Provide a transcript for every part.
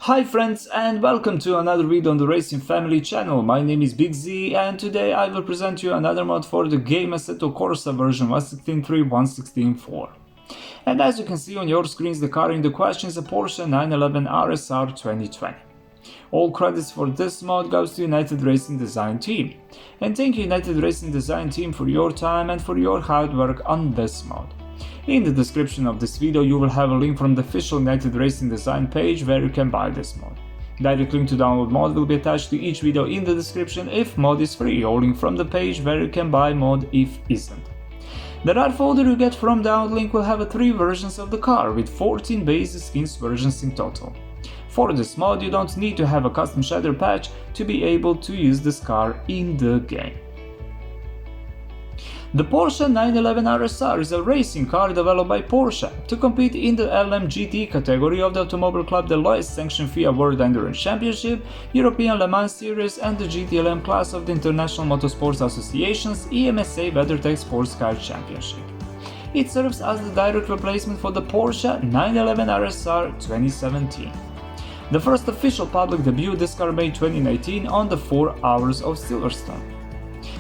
Hi friends and welcome to another video on the Racing Family channel. My name is Big Z and today I will present you another mod for the game Assetto Corsa version 1.16.3 1.16.4. And as you can see on your screens, the car in the question is a Porsche 911 RSR 2020. All credits for this mod goes to United Racing Design Team. And thank you United Racing Design Team for your time and for your hard work on this mod. In the description of this video you will have a link from the official United Racing Design page where you can buy this mod. Direct link to download mod will be attached to each video in the description if mod is free, or link from the page where you can buy mod if isn't. The RAR folder you get from download link will have 3 versions of the car with 14 basic skins versions in total. For this mod you don't need to have a custom shader patch to be able to use this car in the game. The Porsche 911 RSR is a racing car developed by Porsche to compete in the LMGT category of the Automobile Club, the lowest sanctioned FIA World Endurance Championship, European Le Mans Series and the GTLM class of the International Motorsports Association's EMSA WeatherTech Sports Car Championship. It serves as the direct replacement for the Porsche 911 RSR 2017. The first official public debut this car made 2019 on the 4 Hours of Silverstone.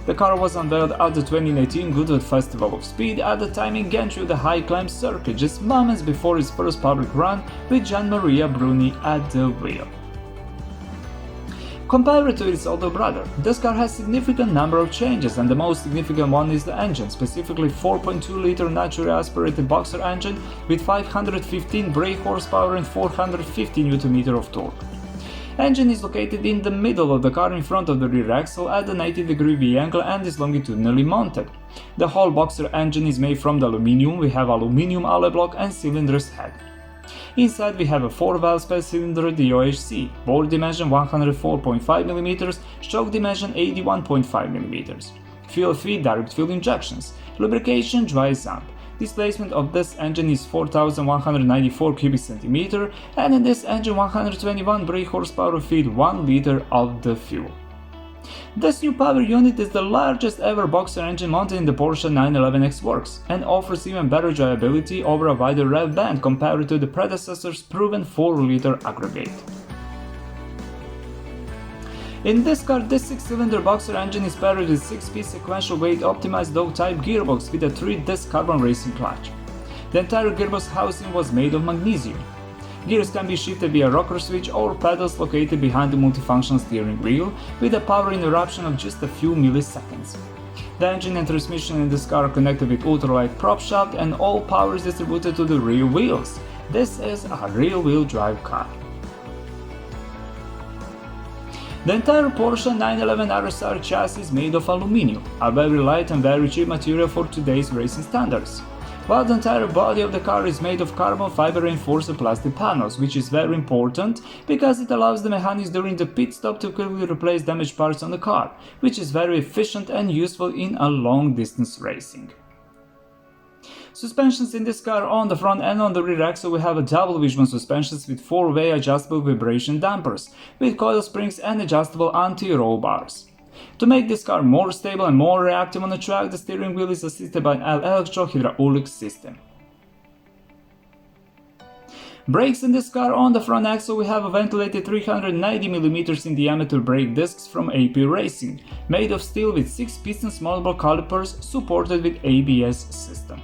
The car was unveiled at the 2019 Goodwood Festival of Speed at the time in Gantry, the high climb circuit, just moments before its first public run with Gianmaria Bruni at the wheel. Compared to its older brother, this car has significant number of changes, and the most significant one is the engine, specifically 4.2-liter naturally aspirated boxer engine with 515 brake horsepower and 450 Nm of torque. Engine is located in the middle of the car in front of the rear axle at a 90-degree V angle and is longitudinally mounted. The whole boxer engine is made from the aluminium. We have aluminium alloy block and cylinder's head. Inside we have a 4-valve spare cylinder DOHC, bore dimension 104.5 mm, stroke dimension 81.5 mm. Fuel feed direct fuel injections, lubrication dry sump. Displacement of this engine is 4194 cubic centimeter, and in this engine 121 brake horsepower feed 1 liter of the fuel. This new power unit is the largest ever boxer engine mounted in the Porsche 911X Works and offers even better drivability over a wider rev band compared to the predecessor's proven 4-liter aggregate. In this car, this 6-cylinder boxer engine is paired with 6-piece sequential weight optimized dog-type gearbox with a 3-disc carbon racing clutch. The entire gearbox housing was made of magnesium. Gears can be shifted via rocker switch or pedals located behind the multifunctional steering wheel with a power interruption of just a few milliseconds. The engine and transmission in this car are connected with ultralight prop shaft and all power is distributed to the rear wheels. This is a rear-wheel drive car. The entire Porsche 911 RSR chassis is made of aluminium, a very light and very cheap material for today's racing standards, while the entire body of the car is made of carbon fiber reinforced plastic panels, which is very important because it allows the mechanics during the pit stop to quickly replace damaged parts on the car, which is very efficient and useful in a long distance racing. Suspensions in this car: on the front and on the rear axle we have a double wishbone suspensions with 4-way adjustable vibration dampers, with coil springs and adjustable anti-roll bars. To make this car more stable and more reactive on the track, the steering wheel is assisted by an electro-hydraulic system. Brakes in this car: on the front axle we have a ventilated 390 mm in diameter brake discs from AP Racing, made of steel with 6 pistons moldable calipers supported with ABS system.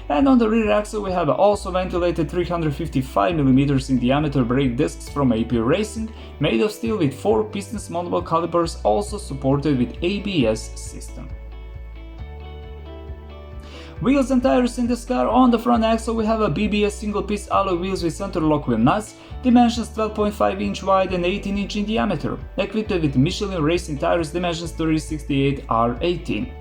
And on the rear axle we have also ventilated 355 mm in diameter brake discs from AP Racing, made of steel with 4 pistons moldable calipers also supported with ABS system. Wheels and tires in this car: on the front axle we have a BBS single-piece alloy wheels with center lock wheel nuts, dimensions 12.5 inch wide and 18 inch in diameter, equipped with Michelin racing tires, dimensions 3068 R18.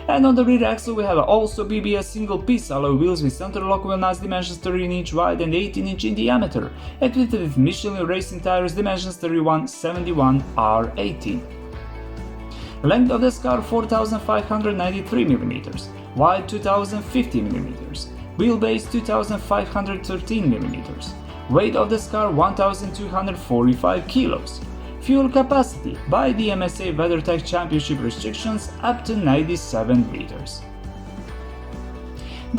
And on the rear axle we have also BBS single-piece alloy wheels with center lock wheel nuts, dimensions 13 inch wide and 18 inch in diameter, equipped with Michelin racing tires, dimensions 3171 R18. Length of this car 4593 mm, wide 2050 mm, wheelbase 2513 mm, weight of this car 1245 kilos. Fuel capacity by the EMSA WeatherTech Championship restrictions up to 97 liters.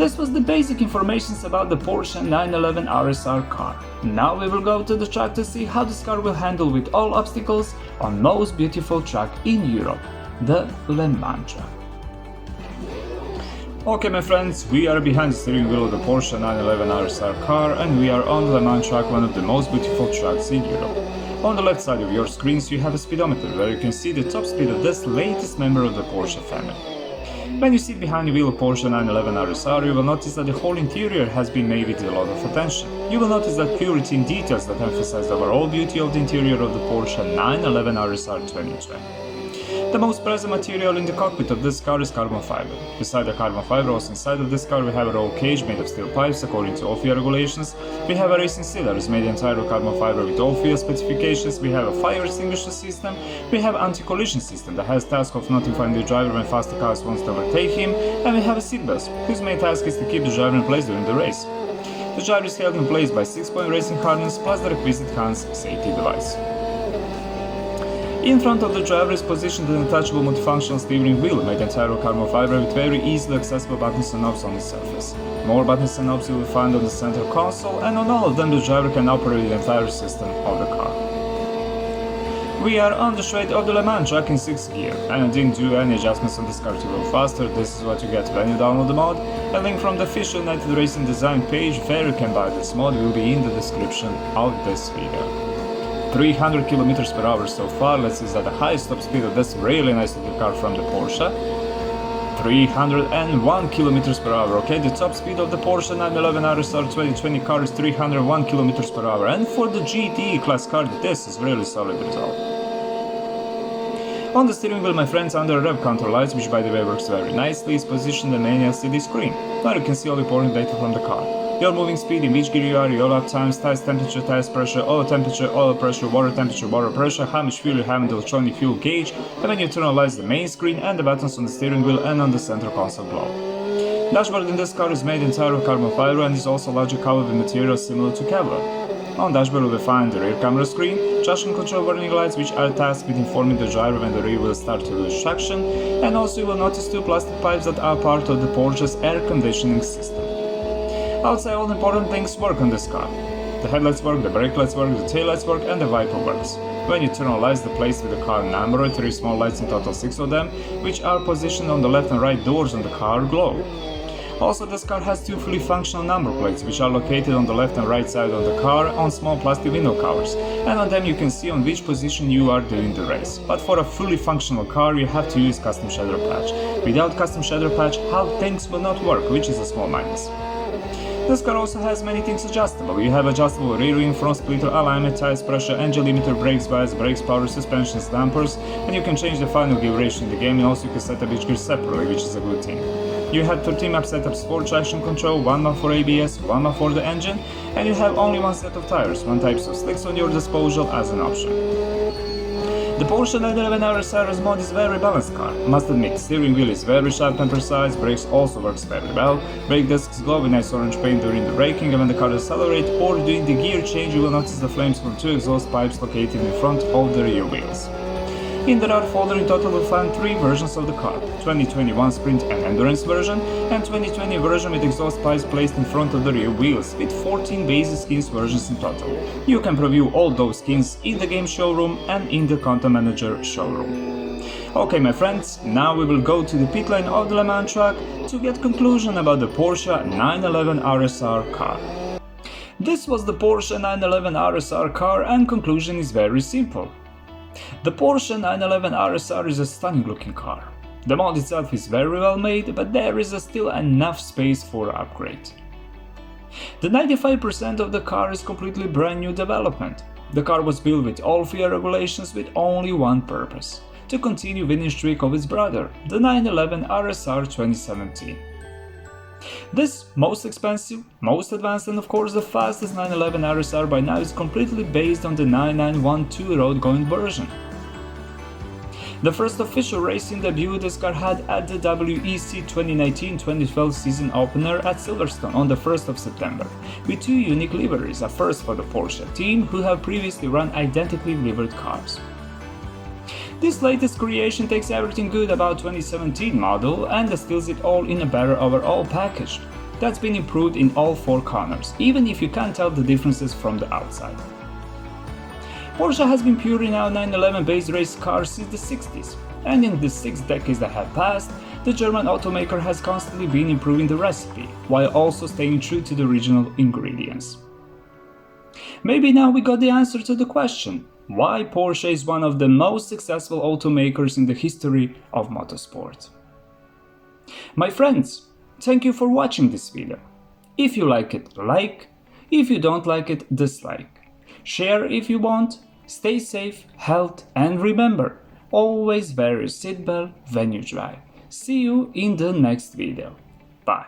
This was the basic information about the Porsche 911 RSR car. Now we will go to the track to see how this car will handle with all obstacles on most beautiful track in Europe, the Le Mans track. Okay my friends, we are behind the steering wheel of the Porsche 911 RSR car and we are on the Le Mans track, one of the most beautiful tracks in Europe. On the left side of your screens you have a speedometer where you can see the top speed of this latest member of the Porsche family. When you sit behind the wheel of Porsche 911 RSR, you will notice that the whole interior has been made with a lot of attention. You will notice that purity in details that emphasize the overall beauty of the interior of the Porsche 911 RSR 2020. The most present material in the cockpit of this car is carbon fiber. Beside the carbon fiber, also inside of this car we have a roll cage made of steel pipes according to all FIA regulations. We have a racing seat that is made entirely of carbon fiber with all FIA specifications. We have a fire extinguisher system. We have an anti-collision system that has task of notifying the driver when faster cars wants to overtake him. And we have a seatbelt, whose main task is to keep the driver in place during the race. The driver is held in place by 6-point racing harness plus the requisite HANS safety device. In front of the driver is positioned an detachable multifunctional steering wheel made entirely of carbon fiber with very easily accessible buttons and knobs on the surface. More buttons and knobs you will find on the center console, and on all of them the driver can operate the entire system of the car. We are on the straight of the Le Mans track in 6th gear, and I didn't do any adjustments on this car to go faster. This is what you get when you download the mod. A link from the official United Racing Design page where you can buy this mod will be in the description of this video. 300 km per hour so far. Let's see the highest top speed of this really nice little car from the Porsche. 301 km per hour. Okay, the top speed of the Porsche 911 RSR 2020 car is 301 km per hour, and for the GT class car this is really solid result. On the steering wheel, my friends, under rev counter lights, which by the way works very nicely, is positioned the main LCD screen, where you can see all important data from the car. Your moving speed, in which gear you are, your lap times, tires temperature, tires pressure, oil pressure, water pressure, how much fuel you have in the electronic fuel gauge, and when you turn on lights, the main screen and the buttons on the steering wheel and on the center console below. Dashboard in this car is made entirely of carbon fiber and is also largely covered with material similar to Kevlar. On dashboard you will find the rear camera screen, traction control warning lights which are tasked with informing the driver when the rear will start to lose traction, and also you will notice two plastic pipes that are part of the Porsche's air conditioning system. I would say all important things work on this car. The headlights work, the brake lights work, the tail lights work, and the wiper works. When you turn on lights, the place with the car number, 3 small lights, in total 6 of them, which are positioned on the left and right doors on the car, glow. Also, this car has 2 fully functional number plates, which are located on the left and right side of the car on small plastic window covers, and on them you can see on which position you are during the race. But for a fully functional car you have to use custom shader patch. Without custom shader patch, how things will not work, which is a small minus. This car also has many things adjustable. You have adjustable rear wing, front splitter, alignment, tires pressure, engine limiter, brakes bias, brakes power, suspensions, dampers, and you can change the final gear ratio in the game, and also you can set up each gear separately, which is a good thing. You have 13 map setups for traction control, 1 map for ABS, 1 map for the engine, and you have only 1 set of tires, 1 type of slicks on your disposal as an option. The Porsche 911 RSR mod is a very balanced car. Must admit, steering wheel is very sharp and precise, brakes also works very well, brake discs glow with nice orange paint during the braking, and when the car accelerates or during the gear change you will notice the flames from 2 exhaust pipes located in front of the rear wheels. In the RAR folder in total you'll find 3 versions of the car, 2021 Sprint and Endurance version, and 2020 version with exhaust pipes placed in front of the rear wheels, with 14 basic skins versions in total. You can preview all those skins in the game showroom and in the Content Manager showroom. Okay my friends, now we will go to the pit lane of the Le Mans track to get conclusion about the Porsche 911 RSR car. This was the Porsche 911 RSR car, and conclusion is very simple. The Porsche 911 RSR is a stunning looking car. The mod itself is very well made, but there is still enough space for upgrade. The 95% of the car is completely brand new development. The car was built with all FIA regulations with only one purpose: to continue winning streak of its brother, the 911 RSR 2017. This most expensive, most advanced, and of course the fastest 911 RSR by now is completely based on the 9912 road-going version. The first official racing debut this car had at the WEC 2019-2012 season opener at Silverstone on the 1st of September, with 2 unique liveries, a first for the Porsche team, who have previously run identically livered cars. This latest creation takes everything good about 2017 model and distills it all in a better overall package. that's been improved in all 4 corners, even if you can't tell the differences from the outside. Porsche has been puring out 911-based race cars since the 60s, and in the 6 decades that have passed, the German automaker has constantly been improving the recipe, while also staying true to the original ingredients. Maybe now we got the answer to the question, why Porsche is one of the most successful automakers in the history of motorsport. My friends, thank you for watching this video. If you like it, like. If you don't like it, dislike. Share if you want. Stay safe, health, and remember, always wear your seatbelt when you drive. See you in the next video. Bye.